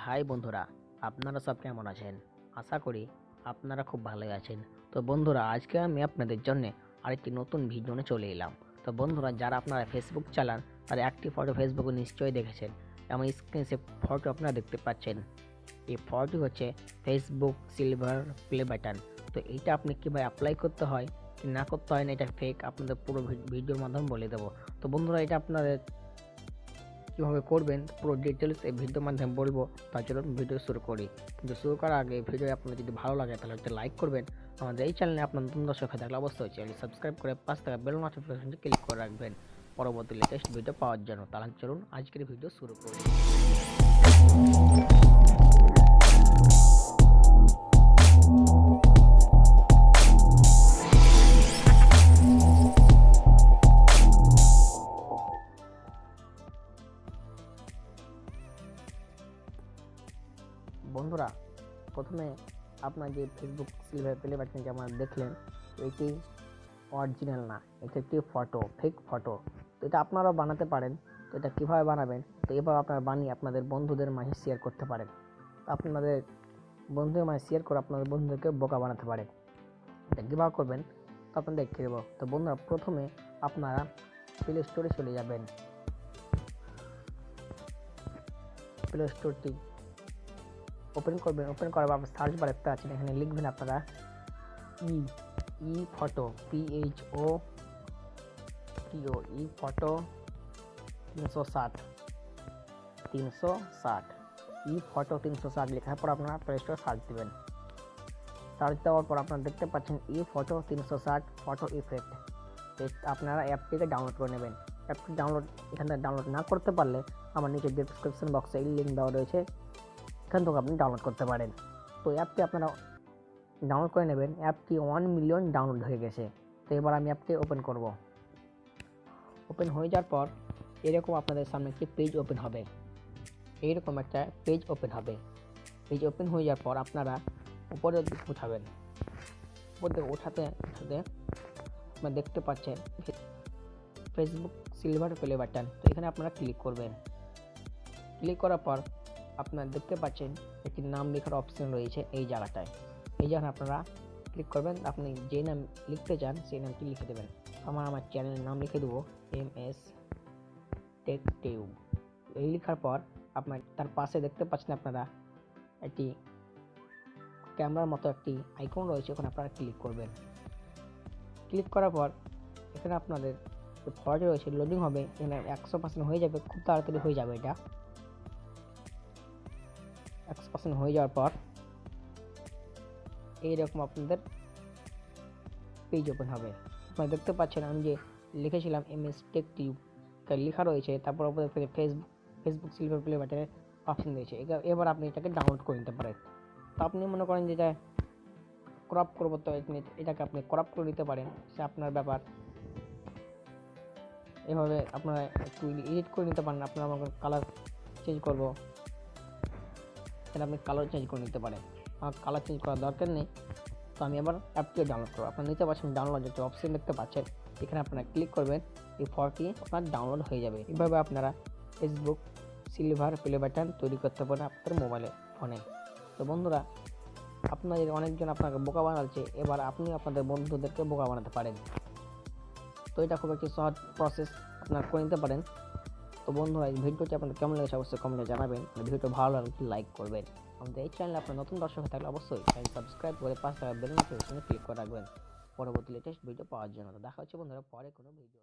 High বন্ধুরা, আপনারা সব কেমন আছেন? আশা করি আপনারা খুব ভালোই আছেন। তো বন্ধুরা, আজকে আমি আপনাদের জন্য আরেকটি নতুন ভিডিও নিয়ে চলে এলাম। তো বন্ধুরা, যারা আপনারা ফেসবুক চালান তারা একটি ফটো ফেসবুকে নিশ্চয়ই দেখেছেন। আমার স্ক্রিনে সে ফটো আপনারা দেখতে পাচ্ছেন। এই ফটোটি হচ্ছে ফেসবুক সিলভার প্লে বাটন। তো এইটা আপনি কীভাবে অ্যাপ্লাই করতে হয় কি না করতে হয় না, এটা ফেক আপনাদের পুরো ভিডিওর মাধ্যমে বলে দেবো। তো বন্ধুরা, এটা আপনাদের কীভাবে করবেন পুরো ডিটেলস এই ভিডিওর মাধ্যমে বলবো। তার জন্য ভিডিও শুরু করি, কিন্তু শুরু করার আগে ভিডিও আপনাদের যদি ভালো লাগে তাহলে একটা লাইক করবেন। আমাদের এই চ্যানেলে আপনার নতুন দর্শক হয়ে থাকলে অবশ্যই চ্যানেল সাবস্ক্রাইব করে পাশ থাকা বেল নোটিফিকেশনটি ক্লিক করে রাখবেন পরবর্তী লেটেস্ট ভিডিও পাওয়ার জন্য। তাহলে চলুন আজকের ভিডিও শুরু করি। বন্ধুরা, প্রথমে আপনার যে ফেসবুক সিলভার প্লে বাটন যে আপনারা দেখলেন, এটি অরিজিনাল না, এটা একটি ফটো, ফেক ফটো। তো এটা আপনারাও বানাতে পারেন। তো এটা কীভাবে বানাবেন, তো এভাবে আপনারা বানিয়ে আপনাদের বন্ধুদের মাঝে শেয়ার করতে পারেন। আপনাদের বন্ধুদের মাঝে শেয়ার করে আপনাদের বন্ধুদেরকে বোকা বানাতে পারেন। এটা কীভাবে করবেন তো আপনাদের দেখিয়ে দেবো। তো বন্ধুরা, প্রথমে আপনারা প্লে স্টোরে চলে যাবেন। প্লে স্টোরটি ওপেন করবেন। ওপেন করার পর সার্চ বার একটা আছে, এখানে লিখবেন আপনারা ই ফটো, PHOTO ই ফটো 360 ই ফটো 360 লেখার পর আপনারা প্লে স্টোরে সার্চ দেবেন। সার্চ দেওয়ার পর আপনারা দেখতে পাচ্ছেন ই ফটো 360 ফটো ইফেক্ট। আপনারা অ্যাপটিকে ডাউনলোড করে নেবেন। অ্যাপটি এখান থেকে ডাউনলোড না করতে পারলে আমার নিচে ডেসক্রিপশন বক্সে এই লিঙ্ক দেওয়া রয়েছে, এখান থেকে আপনি ডাউনলোড করতে পারেন। তো অ্যাপটি আপনারা ডাউনলোড করে নেবেন। অ্যাপটি 1 মিলিয়ন ডাউনলোড হয়ে গেছে। তো এবার আমি অ্যাপটি ওপেন করব। ওপেন হয়ে যাওয়ার পর এরকম আপনাদের সামনে একটি পেজ ওপেন হবে। এইরকম একটা পেজ ওপেন হবে। পেজ ওপেন হয়ে যাওয়ার পর আপনারা উপরের দিকে উঠাবেন। উপর দিকে উঠাতে আপনারা দেখতে পাচ্ছেন ফেসবুক সিলভার প্লে বাটন। তো এখানে আপনারা ক্লিক করবেন। ক্লিক করার পর আপনারা দেখতে পাচ্ছেন একটি নাম লেখার অপশন রয়েছে এই জায়গাটায়। এই জায়গায় আপনারা ক্লিক করবেন। আপনি যে নাম লিখতে চান সেই নামটি লিখে দেবেন। আমার চ্যানেলের নাম লিখে দেবো MS টেক টিউব। এই লেখার পর আপনার তার পাশে দেখতে পাচ্ছেন আপনারা একটি ক্যামেরার মতো একটি আইকন রয়েছে, ওখানে আপনারা ক্লিক করবেন। ক্লিক করার পর এখানে আপনাদের যে ফটো রয়েছে লোডিং হবে। এখানে 100% হয়ে যাবে, খুব তাড়াতাড়ি হয়ে যাবে। এটা 100% হয়ে যাওয়ার পর এইরকম আপনাদের পেজ ওপেন হবে। আপনারা দেখতে পাচ্ছেন আমি যে লিখেছিলাম MS টেক টিউব লেখা রয়েছে, তারপর ফেসবুক সিলভার প্লে বাটনের অপশন রয়েছে। এবার আপনি এটাকে ডাউনলোড করে নিতে পারেন। তো আপনি মনে করেন যে এটা ক্রপ করবো, তো এটাকে আপনি ক্রপ করে নিতে পারেন, সে আপনার ব্যাপার। এভাবে আপনারা একটু এডিট করে নিতে পারেন। আপনারা আমাকে কালার চেঞ্জ করবো, সেটা আপনি কালার চেঞ্জ করে নিতে পারেন। আমার কালার চেঞ্জ করার দরকার নেই। তো আমি আবার অ্যাপটিও ডাউনলোড করবো। আপনারা নিতে পারছেন ডাউনলোড একটা অপশন দেখতে পাচ্ছেন, এখানে আপনারা ক্লিক করবেন। এই ফটোটি আপনার ডাউনলোড হয়ে যাবে। এভাবে আপনারা ফেসবুক সিলভার প্লে বাটন তৈরি করতে পারেন আপনাদের মোবাইলে, ফোনে। তো বন্ধুরা, আপনাদের অনেকজন আপনাকে বোকা বানাচ্ছে, এবার আপনি আপনাদের বন্ধুদেরকে বোকা বানাতে পারেন। তো এটা খুব একটি সহজ প্রসেস, আপনারা করে নিতে পারেন। তো বন্ধুরা, এই ভিডিওটি আপনাদের কেমন লেগেছে অবশ্যই কমেন্টে জানাবেন। ভিডিওটি ভালো লাগলে লাইক করবেন। আমাদের এই চ্যানেলে আপনার নতুন দর্শক হয়ে থাকলে অবশ্যই চ্যানেল সাবস্ক্রাইব করে পাশে থাকা বেল নোটিফিকেশনে ক্লিক করে রাখবেন পরবর্তী লেটেস্ট ভিডিও পাওয়ার জন্য। তো দেখা হচ্ছে বন্ধুরা পরে কোনো ভিডিও।